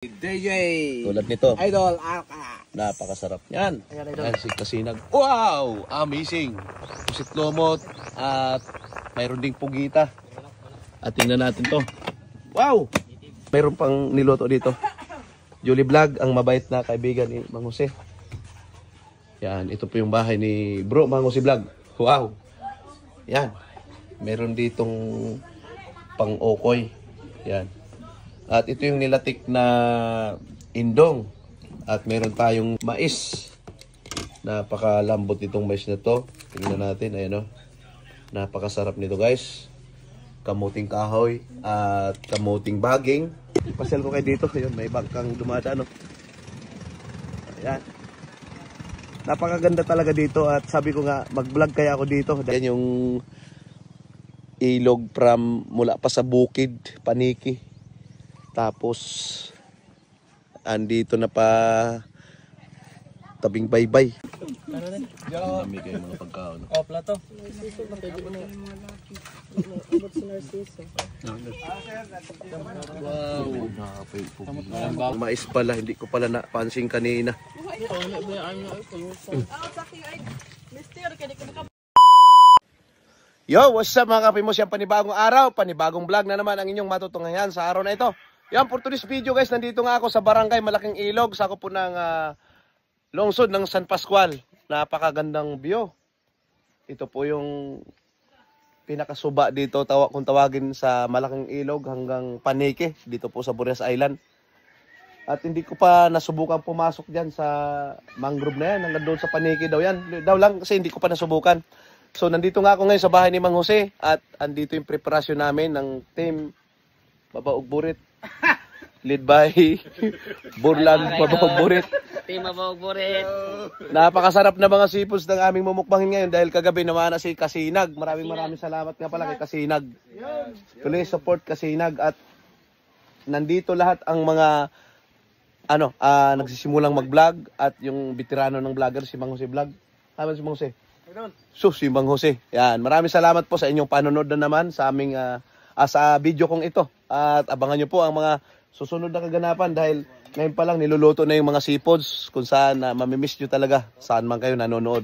DJ Tulad nito. Idol Alka. Napakasarap yan. Ayan si Kasinag. Wow! Amazing! Pusit lomot at mayroon ding pugita. At tingnan natin to. Wow! Mayroon pang niloto dito. Julie Vlog, ang mabait na kaibigan ni Mang Jose. Yan, ito po yung bahay ni Bro Mang Jose Vlog. Wow! Yan. Meron ditong pang-okoy. Yan. At ito yung nilatik na indong. At meron tayong mais. Napakalambot itong mais na to. Tingnan natin. Ayan o. Napakasarap nito guys. Kamuting kahoy at kamuting baging. Pasyal ko kayo dito. Ayan, may bangkang dumadaan. Ayan. Napakaganda talaga dito. At sabi ko nga, mag-vlog kaya ako dito. Ayan yung ilog from mula pa sa bukid, Paniki. Tapos andito na pa tabing baybay. Dami kayo mga pagkaon. Oh, plato. Wow. Mais pala, hindi ko pala napansin kanina. Yo, what's up mga kapimos? Yan panibagong araw, panibagong vlog na naman ang inyong matutunghayan sa araw na ito. Yan, for today's video guys, nandito nga ako sa barangay Malaking Ilog, sakop po ng lungsod ng San Pascual. Napakagandang view. Ito po yung pinakasuba dito, kung tawagin sa Malaking Ilog hanggang Paniki, dito po sa Burias Island. At hindi ko pa nasubukan pumasok dyan sa mangrove na yan, hanggang doon sa Paniki daw yan. Daw lang kasi hindi ko pa nasubukan. So nandito nga ako ngayon sa bahay ni Mang Jose at andito yung preparasyon namin ng team Babaog Burit. Lead by Burlan Babaog Burit. Team Babaog Burit. Napakasarap na mga seafoods ng aming mumukbangin ngayon dahil kagabi naman na si Kasinag. Maraming salamat nga pala kay Kasinag. Please support Kasinag at nandito lahat ang mga nagsisimulang mag-vlog at yung veterano ng vlogger si Mang Jose Vlog. Tama si Mang Jose. So, si Mang Jose. Yan, maraming salamat po sa inyong panonood na naman sa aming sa video kong ito. At abangan nyo po ang mga susunod na kaganapan dahil ngayon pa lang niluluto na yung mga seafoods kung saan mamimiss nyo talaga saan man kayo nanonood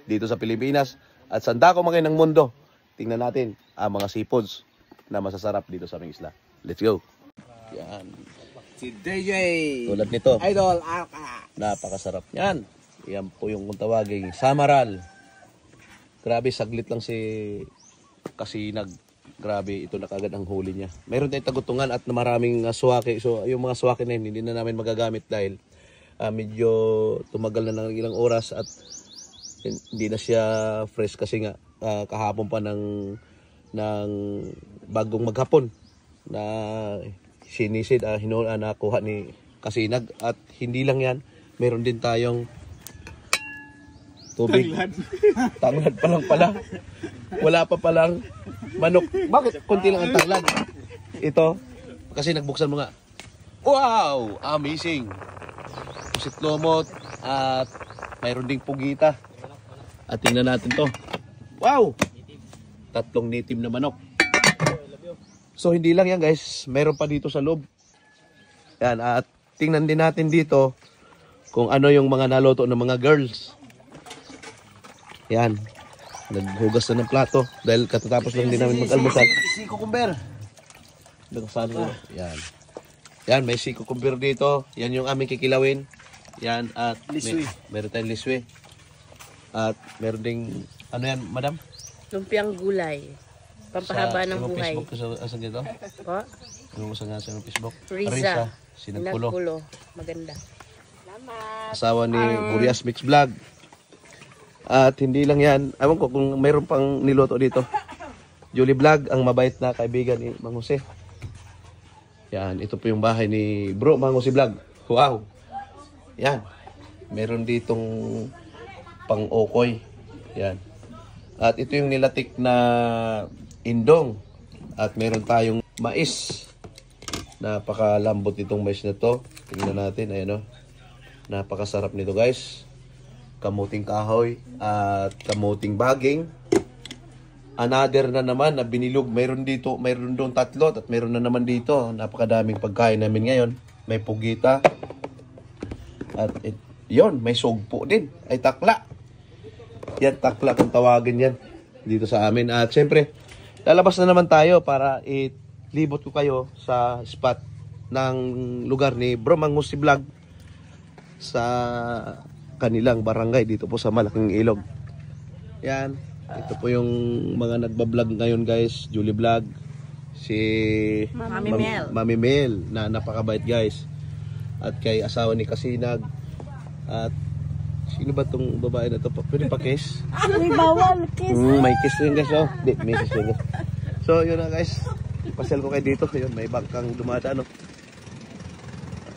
dito sa Pilipinas. At saan dako man kayo ng mundo, tingnan natin ang mga seafoods na masasarap dito sa aming isla. Let's go! Yan. Si DJ Tulad nito. Idol Alka. Napakasarap yan. Yan po yung kung tawagin samaral. Grabe, saglit lang si Kasinag. Grabe, ito na kagad ang huli niya. Mayroon tayong tagutungan at maraming swake. So, yung mga swake na yun, hindi na namin magagamit dahil medyo tumagal na ng ilang oras at hindi na siya fresh kasi nga kahapon pa ng bagong maghapon na sinisid, nakuha ni Kasinag. At hindi lang yan, mayroon din tayong tubig. Tanglad pa lang pala. Wala pa palang manok. Bakit konti lang ang tanglad? Ito, kasi nagbuksan mo nga. Wow! Amazing! Pusit lomot at mayroon ding pugita. At tingnan natin to. Wow! 3 native na manok. So hindi lang yan guys. Mayroon pa dito sa loob. Yan, at tingnan din natin dito kung ano yung mga naloto ng mga girls. Yan. Naghugas na ng plato dahil katatapos lang din namin mag-almusal. Si cucumber. Yan. Yan, may si cucumber dito. Yan yung aming kikilawin. Yan, at meron tayong liswe. At meron ding, ano yan, madam? Lumpiang gulay. Pampahaba ng buhay. Facebook, asan dito? Po? Yung sa nga sa Facebook? Riza. Sinagpulo. Maganda. Asawa ni Burias Mix Vlog. At hindi lang yan, ewan ko kung mayroon pang niloto dito. Julie Vlog, ang mabait na kaibigan ni Mang Jose. Yan, ito po yung bahay ni Bro Mang Jose Vlog. Wow! Yan, meron ditong pang-okoy. Yan. At ito yung nilatik na indong. At meron tayong mais. Napakalambot itong mais na to. Tingnan natin, ayan o. Napakasarap nito guys. Kamuting kahoy at kamuting baging. Another na naman na binilog. Mayroon dito, mayroon doon 3 at mayroon na naman dito. Napakadaming pagkain namin ngayon. may pugita. At yon, may sugpo din. Ay takla. Yan, takla kung tawagin yan dito sa amin. At syempre, lalabas na naman tayo para ilibot ko kayo sa spot ng lugar ni Bro Manghusi Vlog sa kanilang barangay dito po sa Malaking Ilog. Yan, ito po yung mga nagbablog ngayon guys. Julie Vlog, si Mami Mel na napakabait guys, at kay asawa ni Kasinag, at sino ba tong babae na to? Pwede pa kiss? May bawal, kiss. May kiss rin guys, oh. Di, may kiss rin guys. So yun na guys, ipasyal ko kayo dito. Yun, may bangkang dumadaan, oh.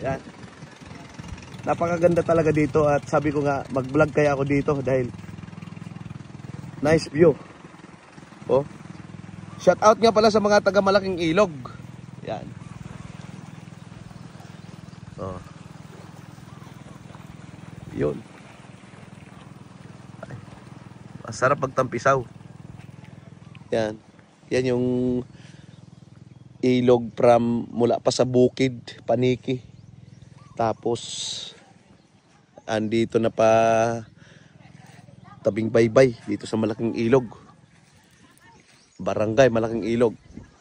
Ayan, napakaganda talaga dito, at sabi ko nga mag-vlog kaya ako dito dahil nice view. Oh, shout out nga pala sa mga taga Malaking Ilog. Yan. Oh. Yun. Ay, masarap magtampisaw. Yan. Yan yung ilog from mula pa sa bukid, Paniki. Tapos andito na pa tabing baybay dito sa Malaking Ilog. Barangay Malaking Ilog.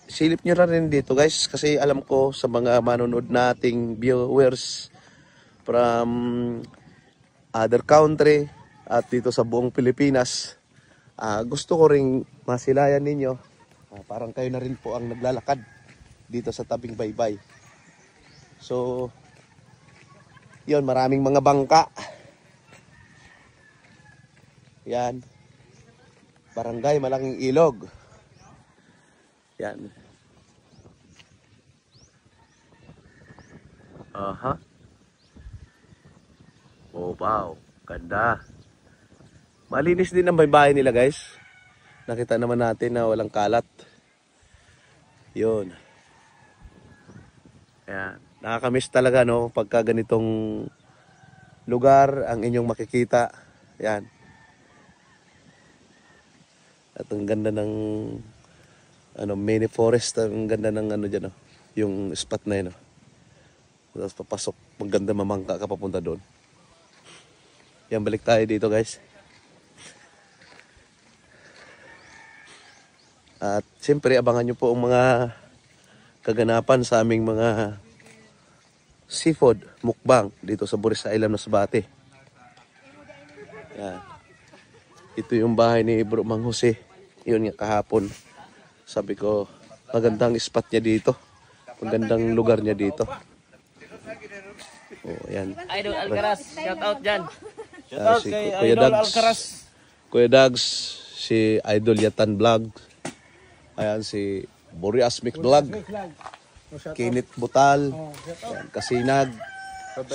Silip nyo rin dito guys, kasi alam ko sa mga manonood nating viewers from other country at dito sa buong Pilipinas, gusto ko ring masilayan ninyo. Parang kayo na rin po ang naglalakad dito sa tabing baybay. So yun, maraming mga bangka. Yan, Barangay Malaking Ilog. Yan. Aha. Oh wow, ganda. Malinis din ang baybay nila guys. Nakita naman natin na walang kalat. Yun. Yan, nakakamiss talaga no pagka ganitong lugar ang inyong makikita. Yan. At ang ganda ng mini forest, ang ganda ng diyan, yung spot na yun. Tapos papasok, maganda mamangka ka papunta doon. Yan, balik tayo dito guys. At siyempre abangan nyo po ang mga kaganapan sa aming mga seafood mukbang dito sa Buris Island, Masbate. Yan. Ito yung bahay ni Bro Manghusi. Yun nga kahapon. Sabi ko, magandang spot niya dito. Magandang lugar niya dito. Oh, ayan. Idol Alcaraz, shout out dyan. Shout out Si kay Kuya Idol Dags. Alcaraz. Kuya Dags, si Idol Yatan Vlog. Ayan, si Boreas Mix Vlog. Kinit Butal. Ayan, Kasinag.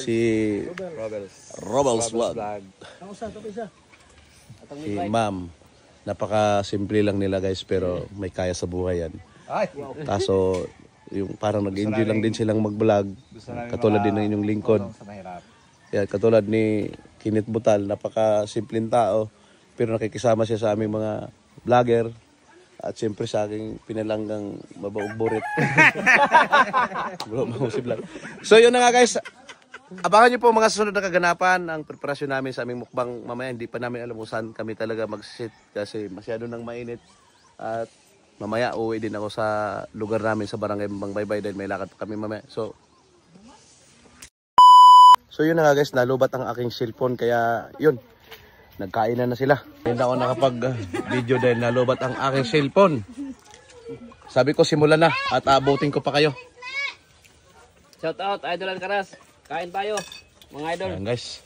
Si Robels Vlog. Si Ma'am. Napaka-simple lang nila guys, pero may kaya sa buhay yan. Kaso, yung parang nag-enjoy lang din silang mag-vlog. Katulad din ng inyong lingkod. Yan, katulad ni Kinit Butal, napaka-simpleng tao. Pero nakikisama siya sa aming mga vlogger. At siyempre sa aking pinalanggang mabaumburit. Bro Manghusi Vlog. So yun na nga guys. Abangan nyo po mga susunod na kaganapan. Ang preparasyon namin sa aming mukbang mamaya. Hindi pa namin alam kung saan kami talaga mag-sit kasi masyado nang mainit. At mamaya uwi din ako sa lugar namin sa Barangay Bangbaybay dahil may lakad pa kami mamaya. So yun na nga guys, nalubat ang aking cellphone kaya yun, nagkain na sila. Hindi ako nakapag-video dahil nalubat ang aking cellphone. Sabi ko simulan na at abutin ko pa kayo. Shout out Idol Alcaraz. Kain tayo, mga idol. Ayan guys.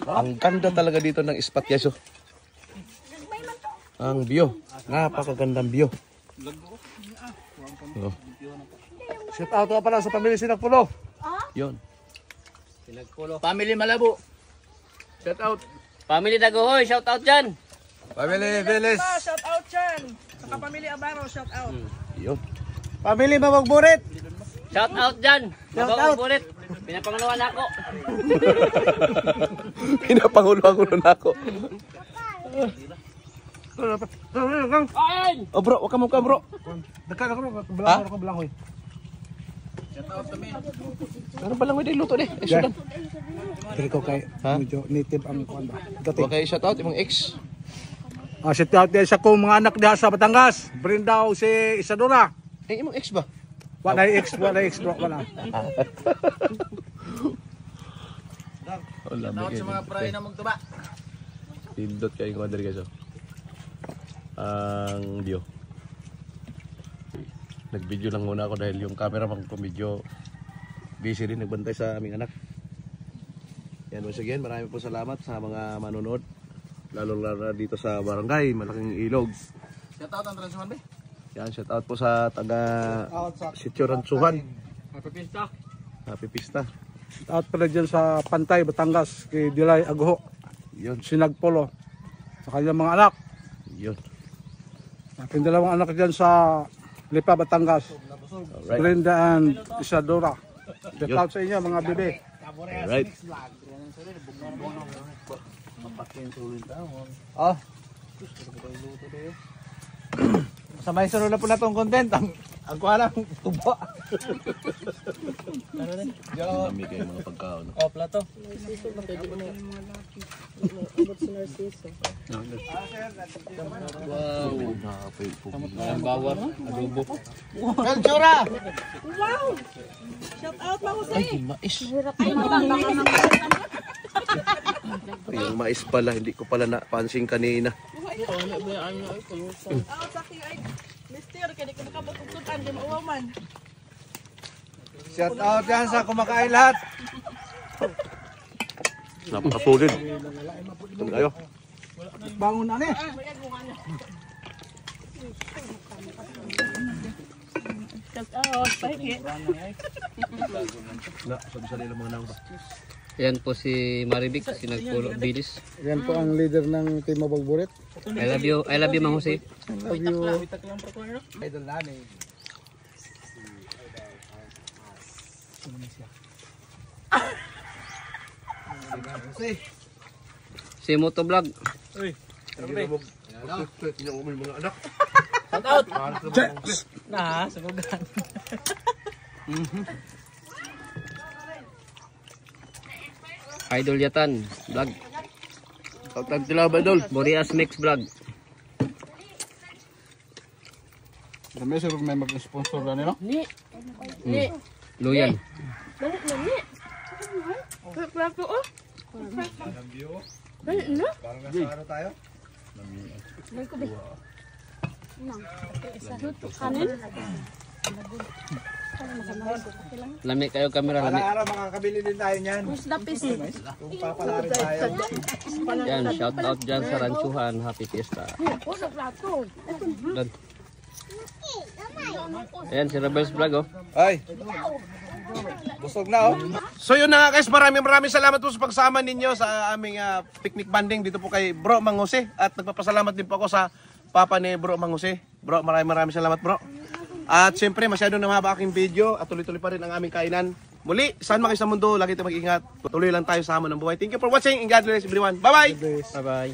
Ang ganda talaga dito ng spot guys. Oh. Ang view. Napakagandang view. Oh. Shout out pala sa pamilya Sinagpulo. Yun. Sinagpulo. Family Malabo. Shout out. Family Dagohoy, shout out dyan. Family Veles. Shout out dyan. Sa pamilya Abaro, shout out. Yun. Family Mabagburit. Shout out dyan. Mababulit. Pinapangalawan ako. Pinapanguluan ko na ako. Kain! Oh bro, wag ka mong ka bro. Nagkala ko, bilang ko. Ano pa lang may luto eh? Ay, sudan. Dili ko kay Ha? medyo native ang kuan ba. Dati. Okay, shout out imong ex. Shout out din sa kong mga anak diha sa Batangas. Brindaw si Isadora. Ay, imong ex ba? Wala ex bro, wala. Wala, Tawag sa mga pray na magtuba. Pindot kayo ko guys. Ang video. Nag-video lang muna ako dahil yung cameraman ko medyo busy rin nagbantay sa aming anak. Yan, once again, marami po salamat sa mga manonood. Lalo na dito sa barangay, Malaking Ilog. Shout out ang Transuman be. Yan, shout out po sa taga Sitio Ransuhan. Happy Pista. Happy Pista. Shout out pala dyan sa Pantay, Batangas, kay Dilay Agho, Yun, Sinagpolo, sa kanyang mga anak. yun. Aking dalawang anak dyan sa Lipa, Batangas. Alright. Brenda and Isadora. Shout out sa inyo mga bebe. Alright. Oh. Samay sunod na po na itong content. Ang kuha lang, tubo. Marami kayo mga pagkaon. Oh, plato. Wow. Ang bawar, adobo. Melchora! Shout out pa Jose. Ay, mais. Yung mais pala, hindi ko pala napansin kanina. Shout out sa aking ay Mister, kaya di ko nakapagkukutan, di mauwaman. Shout out yan sa kumakain lahat. Napaka-solid. Ito kayo. Bangon na eh. Shout out, pahingi. Na, sabi-sabi lang mga nang ba? Yan po si Maribik, Sinagpolo Bilis. Yan po ang leader ng Team Mabagburit. I love you, Mang Jose. Love you. Idol namin. Si Motovlog. Mga anak. Shout out. Na, sugugan. Idol Yatan Vlog. Shout out sila ba, Idol? Boreas Mix Vlog. Kami sir may mag-sponsor na nila. Luyan. Plato oh. Dali na. Ano tayo? Kanin. Lami kayo kamera, lami. Araw makakabili din tayo niyan. Who's the piece? Kung papalarin tayo. Yan, shout out dyan sa Ransuhan. Happy Fiesta. Oh, sa plato. Dan. Ayan, si Rebels Vlog oh. Ay. Busog na oh. So yun na nga guys, maraming salamat po sa pagsama ninyo sa aming picnic banding dito po kay Bro Mang Jose. At nagpapasalamat din po ako sa papa ni Bro Mang Jose. Bro, maraming salamat bro. At siyempre masyado na mahaba aking video at tuloy-tuloy pa rin ang aming kainan. Muli, saan man kayo sa mundo, lagi tayo mag-ingat. Tuloy lang tayo sa hamon ng buhay. Thank you for watching and God bless everyone. Bye-bye! Bye-bye.